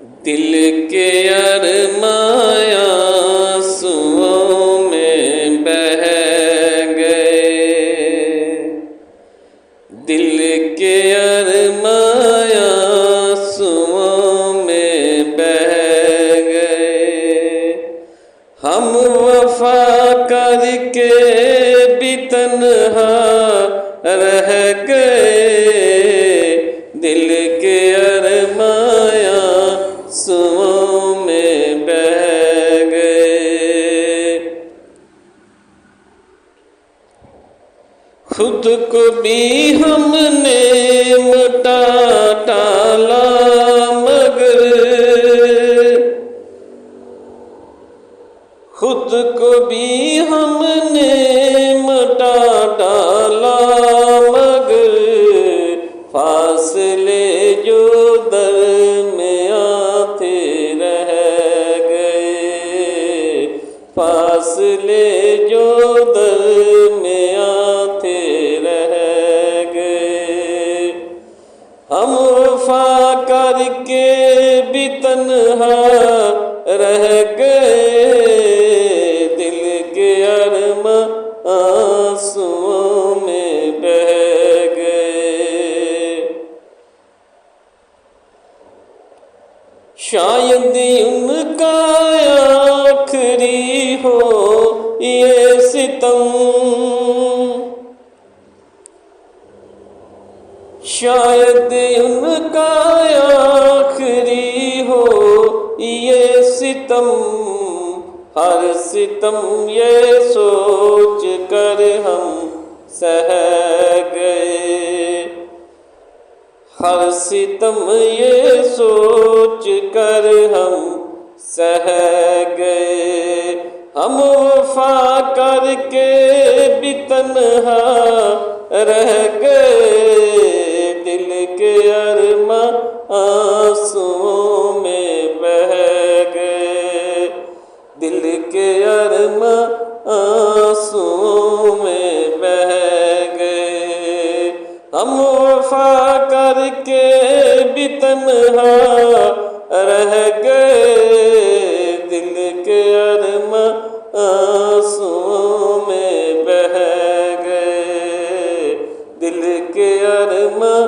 दिल के अरमाया आंसुओं में बह गए, दिल के अरमाया आंसुओं में बह गए। हम वफा करके भी तन्हा रह गए, दिल के अरमाया आंसुओं में बह गए। खुद को भी हमने मिटा डाला, मगर खुद को भी हमने मिटा डाला, मगर फासले जो दरमियां थे रह गए, फासले जो दरमियां थे रह गए। हम वफा करके भी तन्हा रह गए, दिल के अरमां आंसुओं में बह गए। शायद उनका आखिरी हो ये सितम, शायद उनका आखिरी हो ये सितम। हर सितम ये सोच कर हम सह गए, हर सितम ये सोच कर हम सह गए। हम वफा करके भी तन्हा रह गए, दिल के अरमां आंसुओं में बह गए, दिल के अरमां आंसुओं में बह गए। हम वफा करके भी तन्हा रह गए, दिल के अरमां आंसुओं में बह गए, दिल के अरमां